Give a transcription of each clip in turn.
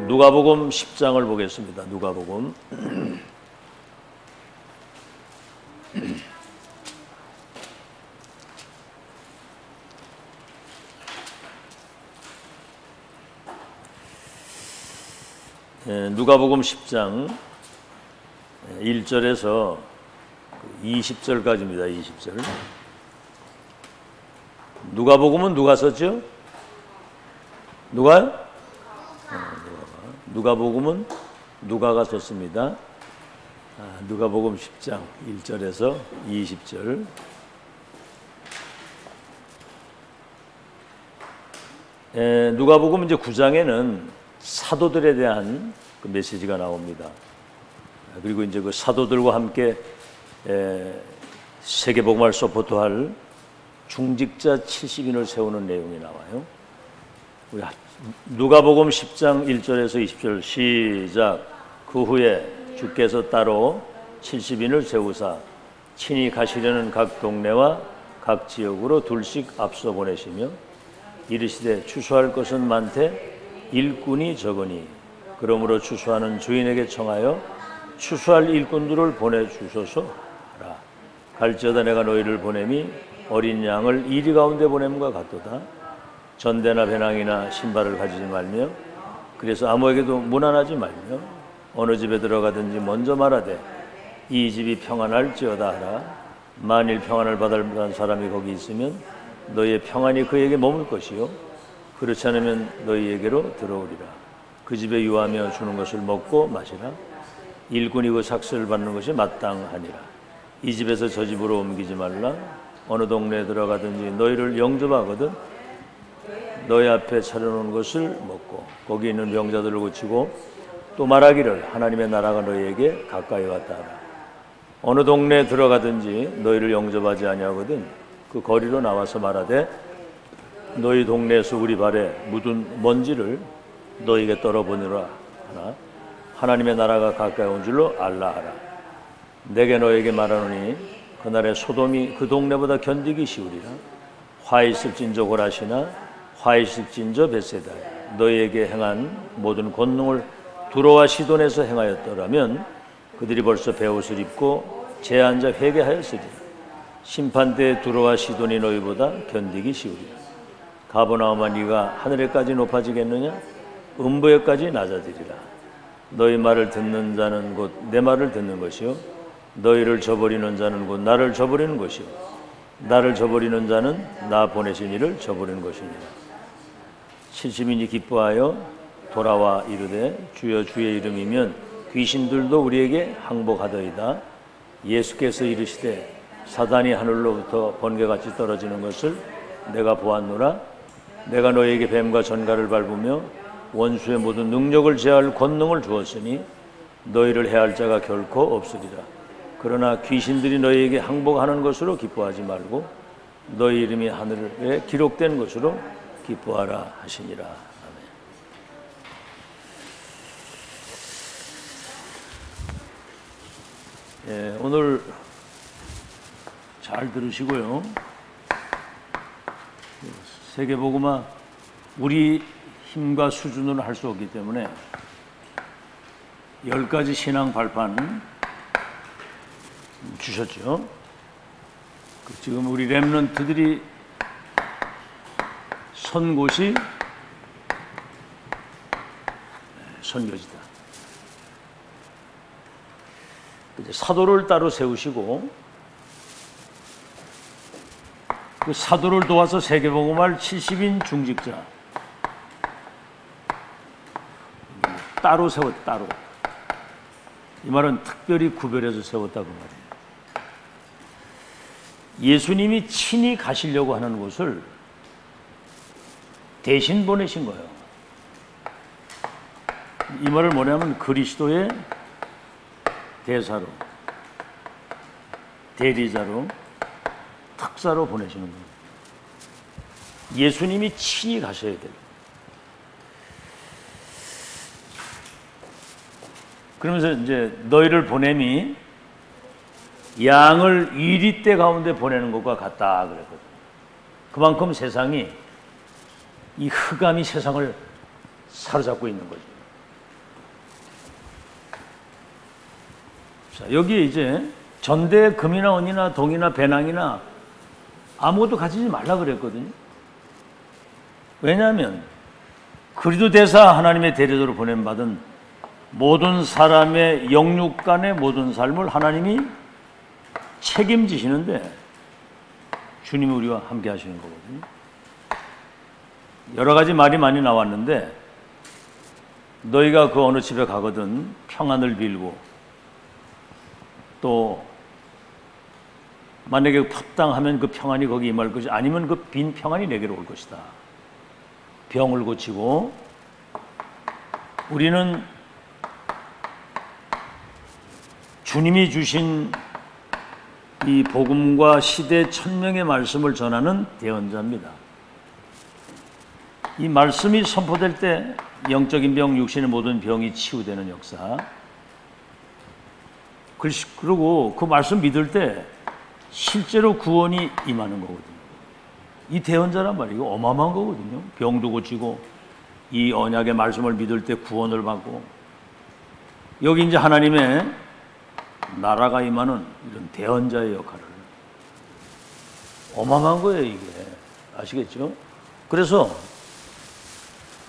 누가복음 10장을 보겠습니다. 누가복음 누가복음 10장 1절에서 20절까지입니다. 20절. 누가복음은 누가 썼죠? 누가요? 누가복음은 누가가 썼습니다. 누가복음 10장 1절에서 20절. 누가복음 이제 9장에는 사도들에 대한 그 메시지가 나옵니다. 그리고 이제 그 사도들과 함께 세계복음을 서포트할 중직자 70인을 세우는 내용이 나와요. 우리 누가복음 10장 1절에서 20절 시작. 그 후에 주께서 따로 70인을 세우사 친히 가시려는 각 동네와 각 지역으로 둘씩 앞서 보내시며 이르시되 추수할 것은 많되 일꾼이 적으니 그러므로 추수하는 주인에게 청하여 추수할 일꾼들을 보내주소서 하라. 갈지어다 내가 너희를 보냄이 어린 양을 이리 가운데 보냄과 같도다. 전대나 배낭이나 신발을 가지지 말며 그래서 아무에게도 무난하지 말며 어느 집에 들어가든지 먼저 말하되 이 집이 평안할지어다 하라. 만일 평안을 받을 만한 사람이 거기 있으면 너희의 평안이 그에게 머물 것이요 그렇지 않으면 너희에게로 들어오리라. 그 집에 유하며 주는 것을 먹고 마시라. 일꾼이 그 삭슬을 받는 것이 마땅하니라. 이 집에서 저 집으로 옮기지 말라. 어느 동네에 들어가든지 너희를 영접하거든 너희 앞에 차려놓은 것을 먹고 거기 있는 병자들을 고치고 또 말하기를 하나님의 나라가 너희에게 가까이 왔다 하라. 어느 동네에 들어가든지 너희를 영접하지 아니하거든 그 거리로 나와서 말하되 너희 동네에서 우리 발에 묻은 먼지를 너희에게 떨어보내라 하나. 하나님의 나라가 가까이 온 줄로 알라 하라. 내게 너에게 말하노니 그날에 소돔이 그 동네보다 견디기 쉬우리라. 화 있을진저 고라시나 화 있을진저 벳세다 너희에게 행한 모든 권능을 두로와 시돈에서 행하였더라면 그들이 벌써 베옷을 입고 제 앉아 회개하였으리라. 심판대에 두로와 시돈이 너희보다 견디기 쉬우리라. 가버나움아 네가 하늘에까지 높아지겠느냐? 음부에까지 낮아지리라. 너희 말을 듣는 자는 곧 내 말을 듣는 것이요 너희를 저버리는 자는 곧 나를 저버리는 것이요 나를 저버리는 자는 나 보내신 이를 저버리는 것이니라. 70인이 기뻐하여 돌아와 이르되 주여 주의 이름이면 귀신들도 우리에게 항복하더이다. 예수께서 이르시되 사단이 하늘로부터 번개같이 떨어지는 것을 내가 보았노라. 내가 너희에게 뱀과 전갈을 밟으며 원수의 모든 능력을 제할 권능을 주었으니 너희를 해할 자가 결코 없으리라. 그러나 귀신들이 너희에게 항복하는 것으로 기뻐하지 말고 너희 이름이 하늘에 기록된 것으로 기뻐하라 하시니라. 아멘. 오늘 잘 들으시고요. 세계복음화 우리 힘과 수준으로 할 수 없기 때문에 10가지 신앙 발판 주셨죠. 지금 우리 렘넌트들이 선 곳이 선교지다. 사도를 따로 세우시고 그 사도를 도와서 세계복음할 70인 중직자 따로 세웠다. 따로. 이 말은 특별히 구별해서 세웠다고 말이에요. 예수님이 친히 가시려고 하는 곳을 대신 보내신 거예요. 이 말을 뭐냐면 그리스도의 대사로, 대리자로, 특사로 보내시는 거예요. 예수님이 친히 가셔야 돼요. 그러면서 이제 너희를 보냄이 양을 이리떼 가운데 보내는 것과 같다 그랬거든요. 그만큼 세상이 이 흑암이 세상을 사로잡고 있는 거죠. 자, 여기에 이제 전대에 금이나 은이나 동이나 배낭이나 아무것도 가지지 말라 그랬거든요. 왜냐하면 그리스도 대사 하나님의 대리자로 보냄받은 모든 사람의 영육간의 모든 삶을 하나님이 책임지시는데 주님이 우리와 함께 하시는 거거든요. 여러 가지 말이 많이 나왔는데 너희가 그 어느 집에 가거든 평안을 빌고 또 만약에 합당하면 그 평안이 거기 임할 것이 아니면 그 빈 평안이 내게로 올 것이다. 병을 고치고 우리는 주님이 주신 이 복음과 시대 천명의 말씀을 전하는 대언자입니다. 이 말씀이 선포될 때 영적인 병, 육신의 모든 병이 치유되는 역사. 그리고 그 말씀 믿을 때 실제로 구원이 임하는 거거든요. 이 대언자란 말이에요. 어마어마한 거거든요. 병도 고치고 이 언약의 말씀을 믿을 때 구원을 받고 여기 이제 하나님의 나라가 임하는 이런 대언자의 역할을 어마어마한 거예요. 이게 아시겠죠? 그래서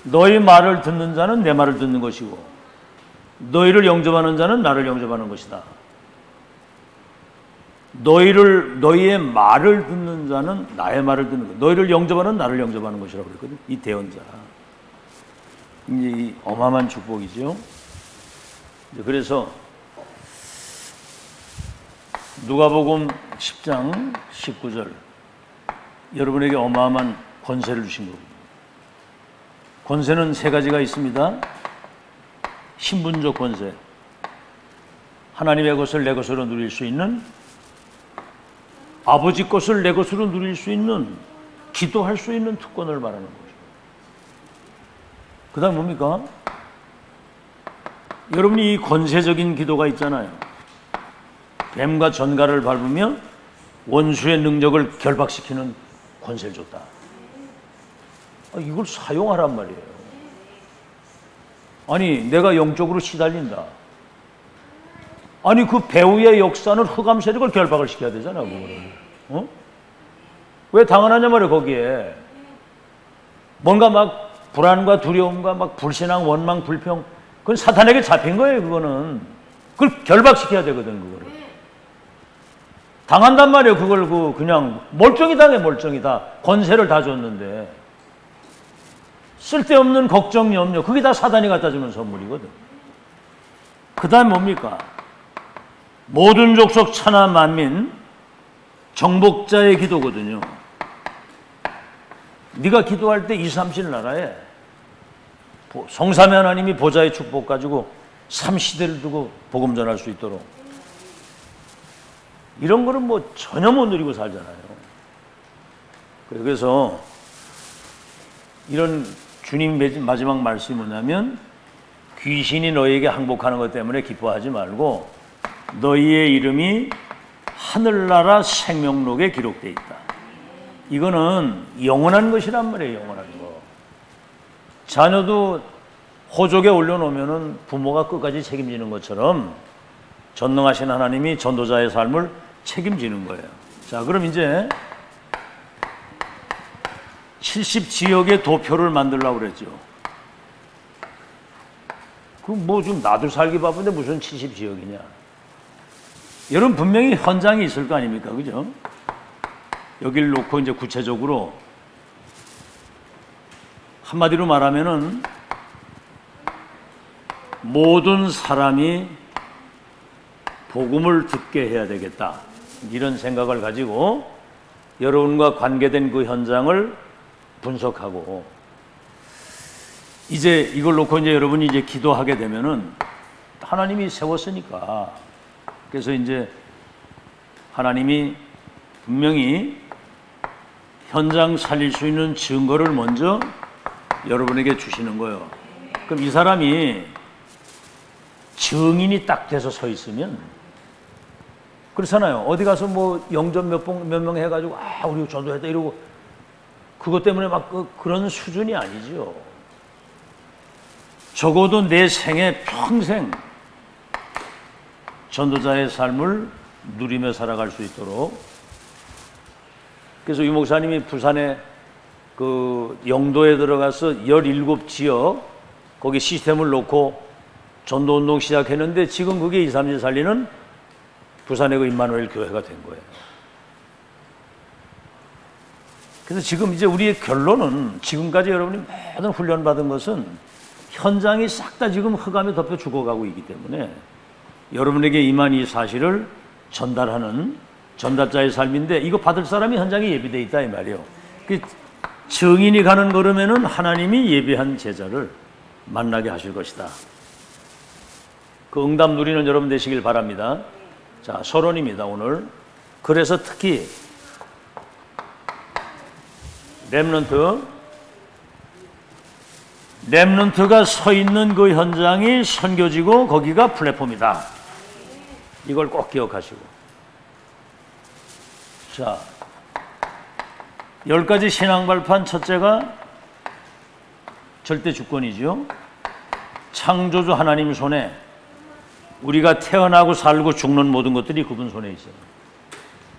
너희 말을 듣는 자는 내 말을 듣는 것이고 너희를 영접하는 자는 나를 영접하는 것이다. 너희의 말을 듣는 자는 나의 말을 듣는 것, 너희를 영접하는 나를 영접하는 것이라고 그랬거든. 이 대언자. 이제 이 어마어마한 축복이죠. 그래서 누가복음 10장 19절 여러분에게 어마어마한 권세를 주신 겁니다. 권세는 세 가지가 있습니다. 신분적 권세, 하나님의 것을 내 것으로 누릴 수 있는, 아버지 것을 내 것으로 누릴 수 있는, 기도할 수 있는 특권을 말하는 거죠. 그 다음 뭡니까? 여러분이 이 권세적인 기도가 있잖아요. 뱀과 전갈을 밟으며 원수의 능력을 결박시키는 권세를 줬다. 이걸 사용하란 말이에요. 아니 내가 영적으로 시달린다. 아니 그 배후의 역사는 흑암 세력을 결박을 시켜야 되잖아. 그거를. 왜 당연하냐 말이에요. 거기에 뭔가 막 불안과 두려움과 막 불신앙, 원망, 불평, 그건 사탄에게 잡힌 거예요. 그거는 그걸 결박시켜야 되거든. 그거를 당한단 말이에요. 그걸 그냥 멀쩡히 당해. 멀쩡히 다 권세를 다 줬는데 쓸데없는 걱정, 염려, 그게 다 사단이 갖다 주는 선물이거든. 그 다음 뭡니까? 모든 족속 천하 만민 정복자의 기도거든요. 네가 기도할 때 2, 3실 나라에 성삼위 하나님이 보좌의 축복 가지고 3시대를 두고 복음 전할 수 있도록, 이런 거는 뭐 전혀 못 누리고 살잖아요. 그래서 이런 주님 마지막 말씀이 뭐냐면 귀신이 너희에게 항복하는 것 때문에 기뻐하지 말고 너희의 이름이 하늘나라 생명록에 기록되어 있다. 이거는 영원한 것이란 말이에요. 영원한 거. 자녀도 호족에 올려놓으면 부모가 끝까지 책임지는 것처럼 전능하신 하나님이 전도자의 삶을 책임지는 거예요. 자, 그럼 이제 70지역의 도표를 만들려고 그랬죠. 뭐 좀 나도 살기 바쁜데 무슨 70지역이냐. 여러분 분명히 현장이 있을 거 아닙니까? 그죠? 여기를 놓고 이제 구체적으로 한마디로 말하면은 모든 사람이 복음을 듣게 해야 되겠다. 이런 생각을 가지고 여러분과 관계된 그 현장을 분석하고 이제 이걸 놓고 이제 여러분이 이제 기도하게 되면은 하나님이 세웠으니까, 그래서 이제 하나님이 분명히 현장 살릴 수 있는 증거를 먼저 여러분에게 주시는 거예요. 그럼 이 사람이 증인이 딱 돼서 서 있으면 그렇잖아요. 어디 가서 뭐 영접 몇 명 해가지고 우리 전도했다 이러고 그것 때문에 막 그런 수준이 아니죠. 적어도 내 생애 평생 전도자의 삶을 누리며 살아갈 수 있도록. 그래서 유 목사님이 부산에 그 영도에 들어가서 17지역 거기 시스템을 놓고 전도운동 시작했는데 지금 그게 2, 3년 살리는 부산의 그 임마누엘 교회가 된 거예요. 그래서 지금 이제 우리의 결론은 지금까지 여러분이 모든 훈련받은 것은 현장이 싹 다 지금 흑암에 덮여 죽어가고 있기 때문에 여러분에게 임한 이 사실을 전달하는 전달자의 삶인데 이거 받을 사람이 현장에 예비되어 있다 이 말이에요. 그 증인이 가는 걸음에는 하나님이 예비한 제자를 만나게 하실 것이다. 그 응답 누리는 여러분 되시길 바랍니다. 자, 서론입니다 오늘. 그래서 특히 렘넌트가 서 있는 그 현장이 선교지고 거기가 플랫폼이다. 이걸 꼭 기억하시고. 자, 10가지 신앙 발판 첫째가 절대 주권이죠. 창조주 하나님 손에 우리가 태어나고 살고 죽는 모든 것들이 그분 손에 있어요.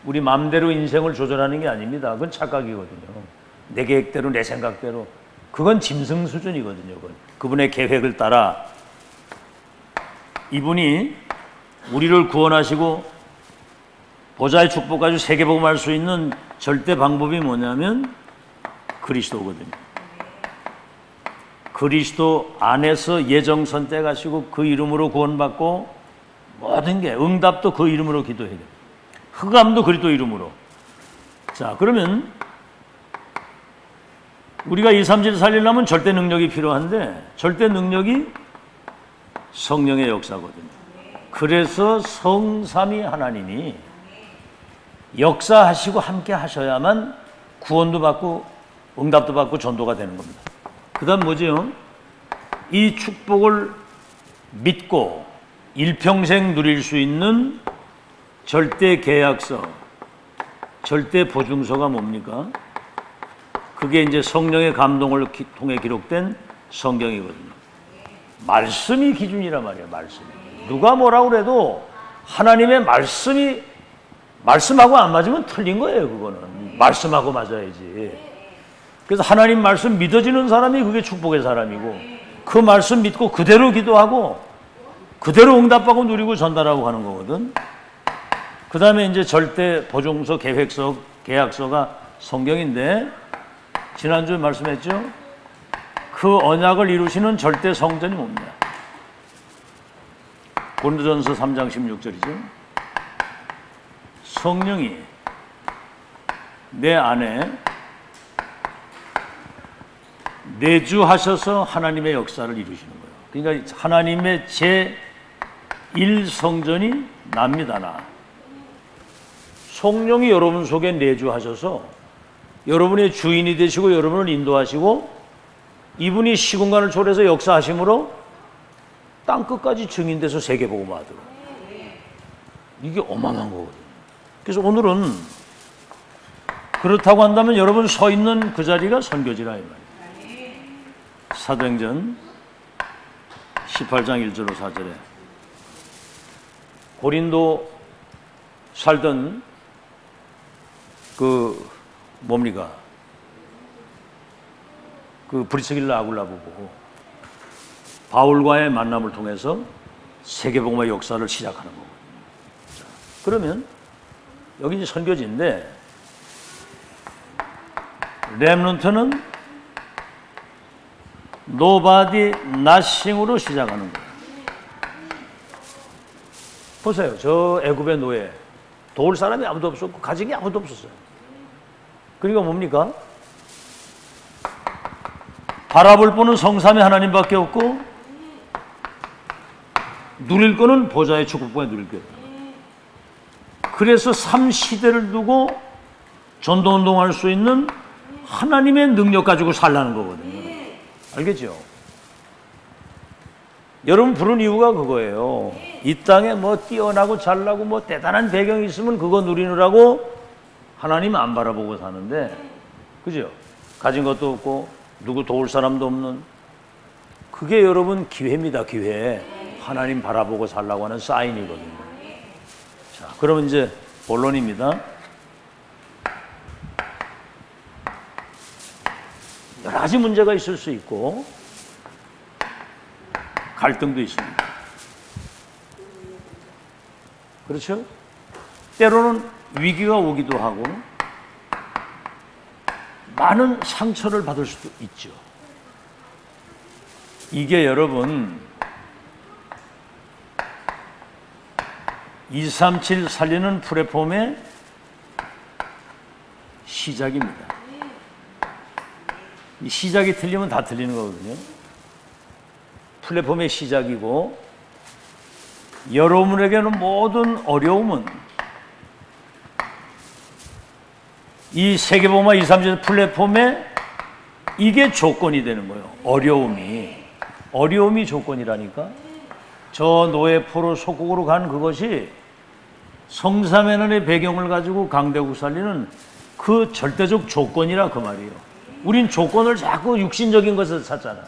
우리 마음대로 인생을 조절하는 게 아닙니다. 그건 착각이거든요. 내 계획대로 내 생각대로. 그건 짐승 수준이거든요. 그분의 계획을 따라 이분이 우리를 구원하시고 보좌의 축복 가지고 세계복음할 수 있는 절대 방법이 뭐냐면 그리스도거든요. 그리스도 안에서 예정 선택하시고 그 이름으로 구원받고 모든 게 응답도 그 이름으로 기도해야 돼요. 흑암도 그리스도 이름으로. 자, 그러면 우리가 2, 3질 살리려면 절대 능력이 필요한데 절대 능력이 성령의 역사거든요. 그래서 성삼위 하나님이 역사하시고 함께 하셔야만 구원도 받고 응답도 받고 전도가 되는 겁니다. 그 다음 뭐죠? 이 축복을 믿고 일평생 누릴 수 있는 절대 계약서, 절대 보증서가 뭡니까? 그게 이제 성령의 감동을 통해 기록된 성경이거든요. 말씀이 기준이란 말이에요. 말씀이. 누가 뭐라고 그래도 하나님의 말씀이 말씀하고 안 맞으면 틀린 거예요. 그거는 말씀하고 맞아야지. 그래서 하나님 말씀 믿어지는 사람이 그게 축복의 사람이고 그 말씀 믿고 그대로 기도하고 그대로 응답하고 누리고 전달하고 하는 거거든. 그 다음에 이제 절대 보증서, 계획서, 계약서가 성경인데 지난주에 말씀했죠. 그 언약을 이루시는 절대 성전이 뭡니까? 고린도전서 3장 16절이죠. 성령이 내 안에 내주하셔서 하나님의 역사를 이루시는 거예요. 그러니까 하나님의 제1성전이 납니다. 나. 성령이 여러분 속에 내주하셔서 여러분의 주인이 되시고 여러분을 인도하시고 이분이 시공간을 초월해서 역사하심으로 땅끝까지 증인돼서 세계복음화하도록. 이게 어마어마한 거거든요. 그래서 오늘은 그렇다고 한다면 여러분 서 있는 그 자리가 선교지라 이 말이에요. 사도행전 18장 1절로 4절에 고린도 살던 뭡니까? 그 브리스길라 아굴라부 보고 바울과의 만남을 통해서 세계복음의 역사를 시작하는 거거든요. 자, 그러면 여기 이제 선교지인데 렘넌트는 nobody, nothing으로 시작하는 거예요. 보세요. 저 애굽의 노예 도울 사람이 아무도 없었고 가진 게 아무도 없었어요. 그러니까 뭡니까? 바라볼 분은 성삼위 하나님밖에 없고 누릴 거는 보좌의 축복에 누릴 거예요. 그래서 3시대를 두고 전도운동할 수 있는 하나님의 능력 가지고 살라는 거거든요. 알겠죠? 여러분 부른 이유가 그거예요. 이 땅에 뭐 뛰어나고 잘나고 뭐 대단한 배경이 있으면 그거 누리느라고 하나님 안 바라보고 사는데, 그죠? 가진 것도 없고 누구 도울 사람도 없는, 그게 여러분 기회입니다. 기회. 하나님 바라보고 살라고 하는 사인이거든요. 자, 그러면 이제 본론입니다. 여러 가지 문제가 있을 수 있고 갈등도 있습니다. 그렇죠? 때로는 위기가 오기도 하고 많은 상처를 받을 수도 있죠. 이게 여러분 237 살리는 플랫폼의 시작입니다. 이 시작이 틀리면 다 틀리는 거거든요. 플랫폼의 시작이고, 여러분에게는 모든 어려움은 이 세계복음화 237 플랫폼에 이게 조건이 되는 거예요. 어려움이 조건이라니까. 저 노예 포로 속국으로 간 그것이 성삼위원의 배경을 가지고 강대국 살리는 그 절대적 조건이라 그 말이에요. 우린 조건을 자꾸 육신적인 것을 찾잖아.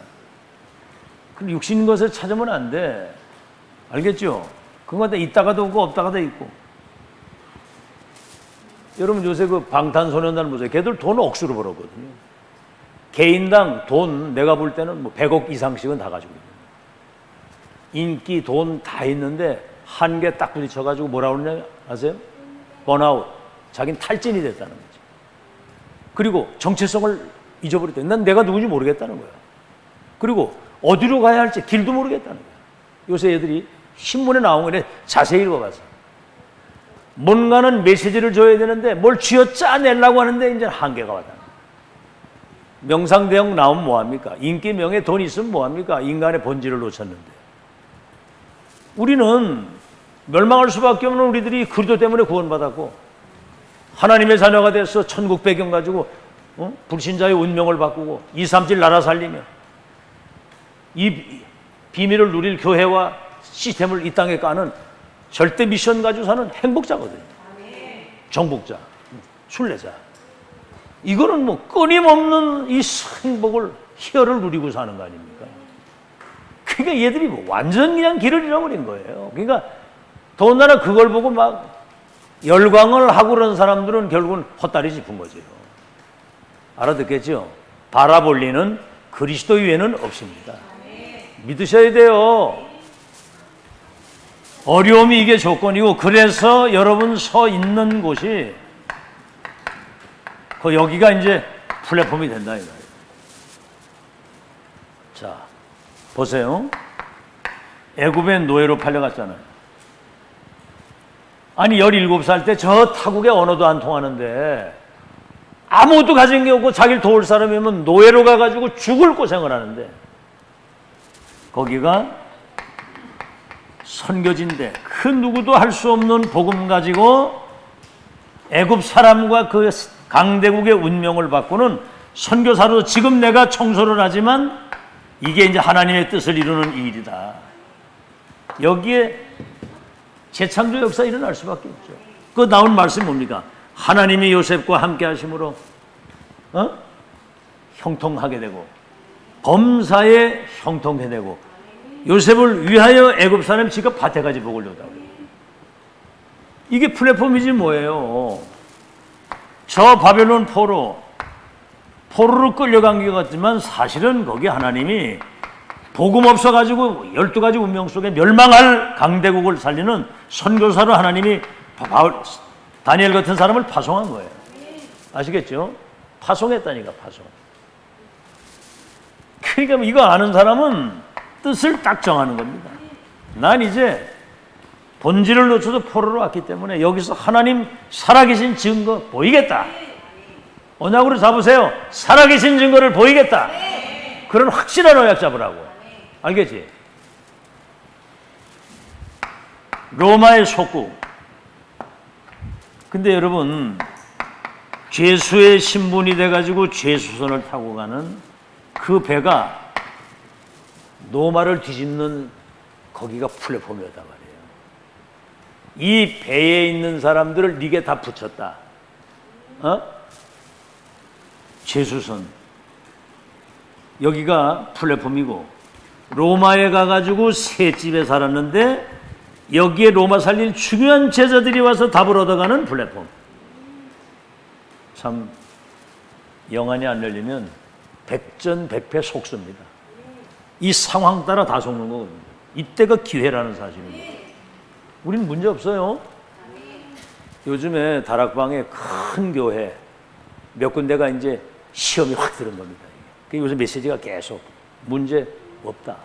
그 육신 것을 찾으면 안 돼. 알겠죠? 그건 있다가도 없고 없다가도 있고. 여러분 요새 그 방탄소년단 보세요. 걔들 돈 억수로 벌었거든요. 개인당 돈 내가 볼 때는 뭐 100억 이상씩은 다 가지고 있는 거예요. 인기, 돈 다 있는데 한 개 딱 부딪혀가지고 뭐라 그러냐 아세요? 번아웃. 자기는 탈진이 됐다는 거죠. 그리고 정체성을 잊어버렸대. 난 내가 누군지 모르겠다는 거야. 그리고 어디로 가야 할지 길도 모르겠다는 거야. 요새 애들이 신문에 나온 거에 자세히 읽어봐서 뭔가는 메시지를 줘야 되는데 뭘 쥐어짜내려고 하는데 이제 한계가 왔다. 명상대학 나오면 뭐합니까? 인기, 명예, 돈 있으면 뭐합니까? 인간의 본질을 놓쳤는데. 우리는 멸망할 수밖에 없는 우리들이 그리스도 때문에 구원받았고 하나님의 자녀가 돼서 천국 배경 가지고 불신자의 운명을 바꾸고 237 나라 살리며 이 비밀을 누릴 교회와 시스템을 이 땅에 까는 절대 미션 가지고 사는 행복자거든요. 정복자, 순례자. 이거는 뭐 끊임없는 이 행복을, 희열을 누리고 사는 거 아닙니까? 그러니까 얘들이 뭐 완전 그냥 길을 잃어버린 거예요. 그러니까 더군다나 그걸 보고 막 열광을 하고 그런 사람들은 결국은 헛다리 짚은 거죠. 알아듣겠죠? 바라볼 리는 그리스도 위에는 없습니다. 믿으셔야 돼요. 어려움이 이게 조건이고, 그래서 여러분 서 있는 곳이 여기가 이제 플랫폼이 된다 이 말이에요. 자, 보세요. 애굽의 노예로 팔려갔잖아요. 아니 17살 때 저 타국의 언어도 안 통하는데 아무것도 가진 게 없고 자기를 도울 사람이면 노예로 가가지고 죽을 고생을 하는데, 거기가 선교지인데 그 누구도 할 수 없는 복음 가지고 애굽 사람과 그 강대국의 운명을 바꾸는 선교사로 지금 내가 청소를 하지만 이게 이제 하나님의 뜻을 이루는 일이다. 여기에 재창조 역사 일어날 수밖에 없죠. 그 나온 말씀이 뭡니까? 하나님이 요셉과 함께 하심으로 형통하게 되고 범사에 형통해 되고 요셉을 위하여 애굽 사람 지가 밭에까지 먹으려다. 이게 플랫폼이지 뭐예요. 저 바벨론 포로로 끌려간 것 같지만 사실은 거기 하나님이 복음 없어가지고 12가지 운명 속에 멸망할 강대국을 살리는 선교사로 하나님이 다니엘 같은 사람을 파송한 거예요. 아시겠죠? 파송했다니까, 파송. 그러니까 이거 아는 사람은 뜻을 딱 정하는 겁니다. 난 이제 본질을 놓쳐서 포로로 왔기 때문에 여기서 하나님 살아계신 증거 보이겠다. 언약으로 잡으세요. 살아계신 증거를 보이겠다. 그런 확실한 언약 잡으라고. 알겠지? 로마의 속국. 근데 여러분, 죄수의 신분이 돼가지고 죄수선을 타고 가는 그 배가 노마를 뒤집는 거기가 플랫폼이었단 말이에요. 이 배에 있는 사람들을 네게 다 붙였다. 죄수선. 여기가 플랫폼이고 로마에 가가지고 새 집에 살았는데 여기에 로마 살릴 중요한 제자들이 와서 답을 얻어가는 플랫폼. 참 영안이 안 열리면 백전백패 속습니다. 이 상황 따라 다 속는 거거든요. 이때가 기회라는 사실입니다. 우린 문제 없어요. 요즘에 다락방에 큰 교회 몇 군데가 이제 시험이 확 들은 겁니다. 요새 메시지가 계속 문제 없다.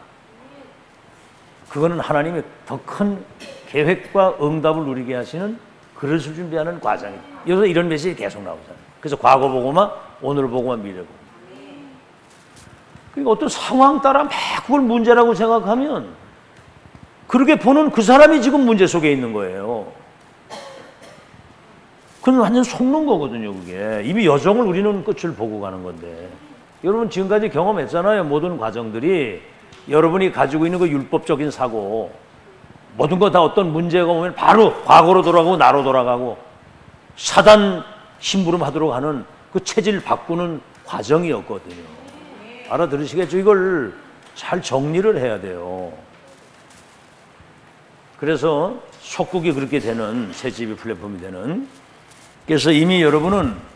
그거는 하나님의 더 큰 계획과 응답을 누리게 하시는 그릇을 준비하는 과정이에요. 여기서 이런 메시지 계속 나오잖아요. 그래서 과거 보고만, 오늘 보고만, 미래 보고. 그러니까 어떤 상황 따라 막 그걸 문제라고 생각하면 그렇게 보는 그 사람이 지금 문제 속에 있는 거예요. 그건 완전 속는 거거든요, 그게. 이미 여정을 우리는 끝을 보고 가는 건데. 여러분 지금까지 경험했잖아요. 모든 과정들이 여러분이 가지고 있는 그 율법적인 사고, 모든 거 다 어떤 문제가 오면 바로 과거로 돌아가고 나로 돌아가고 사단 심부름 하도록 하는 그 체질 바꾸는 과정이었거든요. 알아들으시겠죠? 이걸 잘 정리를 해야 돼요. 그래서 속국이 그렇게 되는, 새집이 플랫폼이 되는. 그래서 이미 여러분은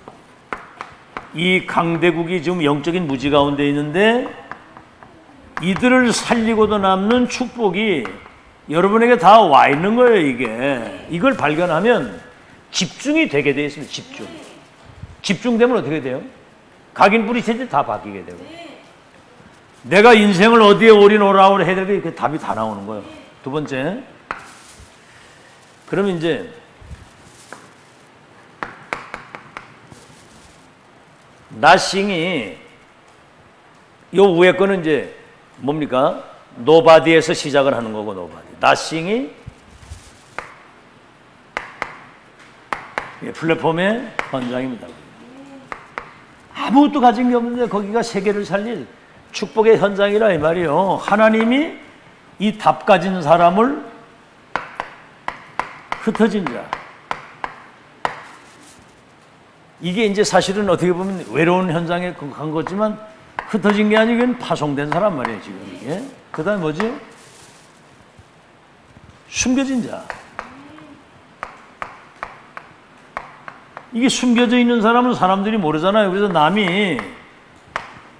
이 강대국이 지금 영적인 무지 가운데 있는데 이들을 살리고도 남는 축복이 여러분에게 다 와 있는 거예요. 이게 이걸 발견하면 집중이 되게 돼 있습니다. 집중되면 어떻게 돼요? 각인 뿌리 체질 다 바뀌게 되고, 내가 인생을 어디에 올인오라고 해야 되게 그 답이 다 나오는 거예요. 두 번째, 그러면 이제 nothing이 요 위에 거는 이제 뭡니까? nobody에서 시작을 하는 거고, nobody. nothing이 플랫폼의 현장입니다. 아무것도 가진 게 없는데 거기가 세계를 살릴 축복의 현장이라 이 말이에요. 하나님이 이 답 가진 사람을 흩어진 자, 이게 이제 사실은 어떻게 보면 외로운 현장에 간 거지만 흩어진 게 아니고 이건 파송된 사람 말이에요, 지금 이게. 그 다음에 뭐지? 숨겨진 자. 이게 숨겨져 있는 사람은 사람들이 모르잖아요. 그래서 남이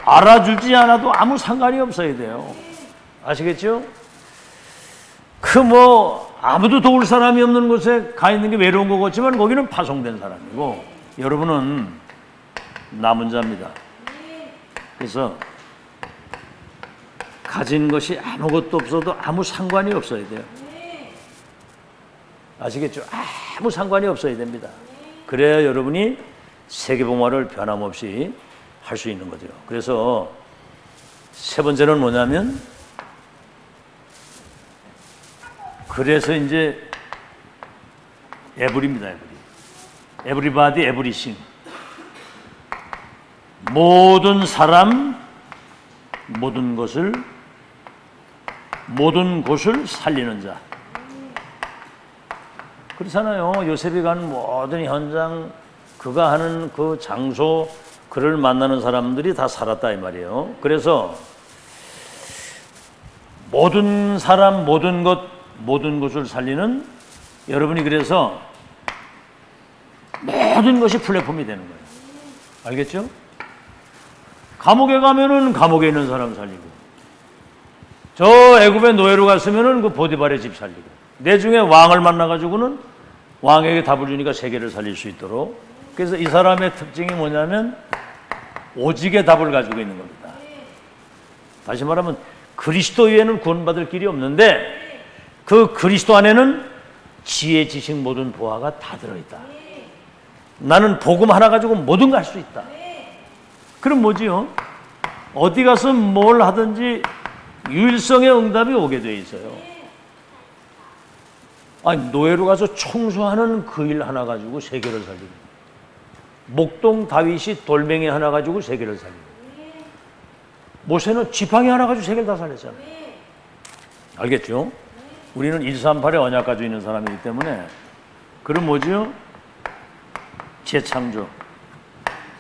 알아주지 않아도 아무 상관이 없어야 돼요. 아시겠죠? 아무도 도울 사람이 없는 곳에 가 있는 게 외로운 것 같지만 거기는 파송된 사람이고, 여러분은 남은 자입니다. 그래서 가진 것이 아무것도 없어도 아무 상관이 없어야 돼요. 아시겠죠? 아무 상관이 없어야 됩니다. 그래야 여러분이 세계봉화를 변함없이 할 수 있는 거죠. 그래서 세 번째는 뭐냐면, 그래서 이제 에브리입니다. 에브리바디, 에브리싱. 모든 사람, 모든 것을, 모든 곳을 살리는 자. 그렇잖아요. 요셉이 가는 모든 현장, 그가 하는 그 장소, 그를 만나는 사람들이 다 살았다 이 말이에요. 그래서 모든 사람, 모든 것, 모든 것을 살리는, 여러분이 그래서 모든 것이 플랫폼이 되는 거예요. 알겠죠? 감옥에 가면은 감옥에 있는 사람 살리고, 저 애굽의 노예로 갔으면은 그 보디발의 집 살리고, 내 중에 왕을 만나가지고는 왕에게 답을 주니까 세계를 살릴 수 있도록. 그래서 이 사람의 특징이 뭐냐면 오직의 답을 가지고 있는 겁니다. 다시 말하면 그리스도 외에는 구원받을 길이 없는데 그 그리스도 안에는 지혜, 지식, 모든 보화가 다 들어있다. 나는 복음 하나 가지고 모든 걸 할 수 있다. 그럼 뭐지요? 어디 가서 뭘 하든지 유일성의 응답이 오게 돼 있어요. 아니, 노예로 가서 청소하는 그 일 하나 가지고 세계를 살리고, 목동 다윗이 돌멩이 하나 가지고 세계를 살리고, 모세는 지팡이 하나 가지고 세계를 다 살렸잖아요. 알겠죠? 우리는 138의 언약 가지고 있는 사람이기 때문에. 그럼 뭐죠? 재창조.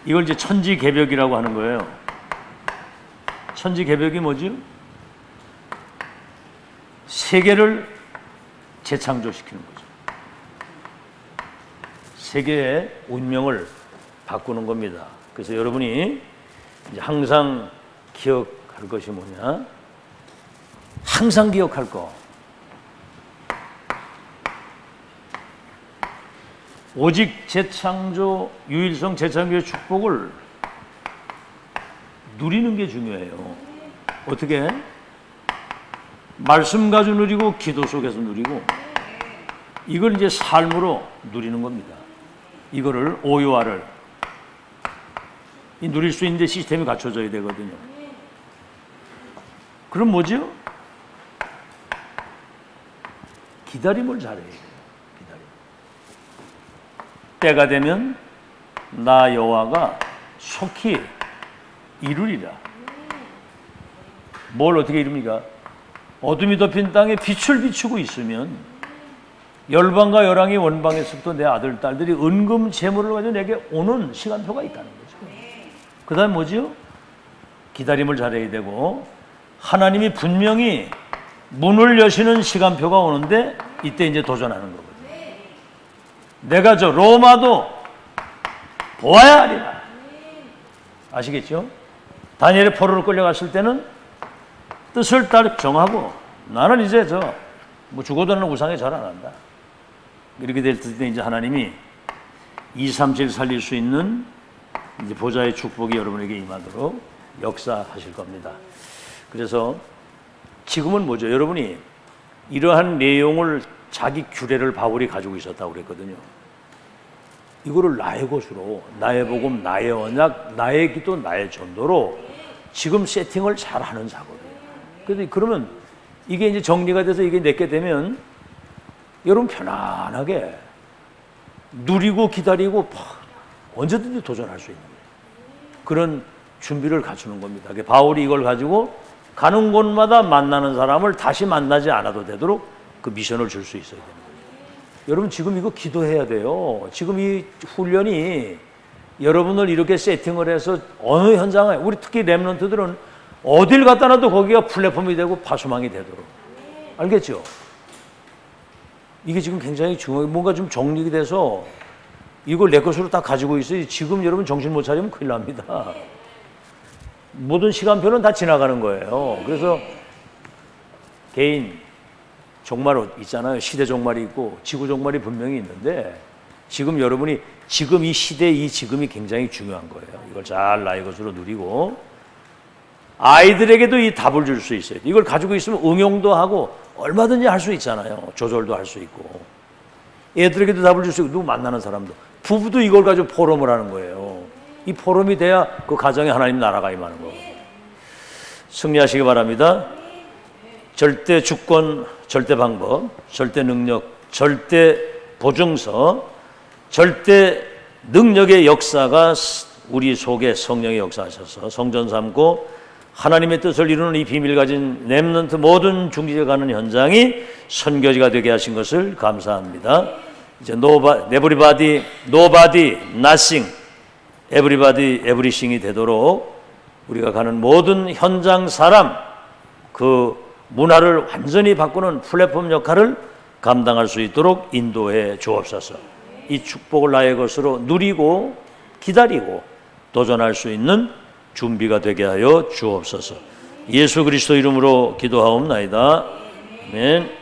이걸 이제 천지개벽이라고 하는 거예요. 천지 개벽이 뭐지요? 세계를 재창조시키는 거죠. 세계의 운명을 바꾸는 겁니다. 그래서 여러분이 이제 항상 기억할 것이 뭐냐? 항상 기억할 거. 오직 재창조, 유일성 재창조의 축복을 누리는 게 중요해요. 어떻게? 말씀 가지고 누리고 기도 속에서 누리고 이걸 이제 삶으로 누리는 겁니다. 이거를 오유화를 누릴 수 있는데 시스템이 갖춰져야 되거든요. 그럼 뭐죠? 기다림을 잘해야 돼요. 기다림. 때가 되면 나 여호와가 속히 이루리라. 뭘 어떻게 이룹니까? 어둠이 덮인 땅에 빛을 비추고 있으면 열방과 열왕이 원방에서부터 내 아들 딸들이 은금 재물을 가지고 내게 오는 시간표가 있다는 거죠. 그 다음 뭐지요? 기다림을 잘해야 되고 하나님이 분명히 문을 여시는 시간표가 오는데 이때 이제 도전하는 거거든요. 내가 저 로마도 보아야 하리라. 아시겠죠? 다니엘이 포로로 끌려갔을 때는 뜻을 따라 정하고 나는 이제 뭐 죽어도 나는 우상에 절 안 한다. 이렇게 될 때 이제 하나님이 237 살릴 수 있는 이제 보좌의 축복이 여러분에게 임하도록 역사하실 겁니다. 그래서 지금은 뭐죠? 여러분이 이러한 내용을 자기 규례를 바울이 가지고 있었다고 그랬거든요. 이거를 나의 것으로, 나의 복음, 나의 언약, 나의 기도, 나의 전도로 지금 세팅을 잘 하는 자거든요. 그러면 이게 이제 정리가 돼서 이게 내게 되면 여러분 편안하게 누리고 기다리고 언제든지 도전할 수 있는 거예요. 그런 준비를 갖추는 겁니다. 바울이 이걸 가지고 가는 곳마다 만나는 사람을 다시 만나지 않아도 되도록 그 미션을 줄 수 있어야 되는 거예요. 여러분 지금 이거 기도해야 돼요. 지금 이 훈련이 여러분을 이렇게 세팅을 해서 어느 현장에 우리 특히 렘넌트들은 어딜 갖다 놔도 거기가 플랫폼이 되고 파수망이 되도록. 알겠죠? 이게 지금 굉장히 중요해요. 뭔가 좀 정리가 돼서 이걸 내 것으로 딱 가지고 있어요. 지금 여러분 정신 못 차리면 큰일 납니다. 모든 시간표는 다 지나가는 거예요. 그래서 개인 종말 있잖아요. 시대 종말이 있고 지구 종말이 분명히 있는데 지금 여러분이 지금 이 시대 이 지금이 굉장히 중요한 거예요. 이걸 잘 나의 것으로 누리고 아이들에게도 이 답을 줄 수 있어요. 이걸 가지고 있으면 응용도 하고 얼마든지 할 수 있잖아요. 조절도 할 수 있고 애들에게도 답을 줄 수 있고 누구 만나는 사람도 부부도 이걸 가지고 포럼을 하는 거예요. 이 포럼이 돼야 그 가정에 하나님 나라가 임하는 거예요. 승리하시기 바랍니다. 절대 주권, 절대 방법, 절대 능력, 절대 보증서, 절대 능력의 역사가 우리 속에 성령의 역사하셔서 성전 삼고 하나님의 뜻을 이루는 이 비밀 가진 렘넌트 모든 중지에 가는 현장이 선교지가 되게 하신 것을 감사합니다. 이제 everybody, nobody, nothing, everybody, everything이 되도록 우리가 가는 모든 현장 사람 그 문화를 완전히 바꾸는 플랫폼 역할을 감당할 수 있도록 인도해 주옵소서. 이 축복을 나의 것으로 누리고 기다리고 도전할 수 있는 준비가 되게 하여 주옵소서. 예수 그리스도 이름으로 기도하옵나이다. 아멘.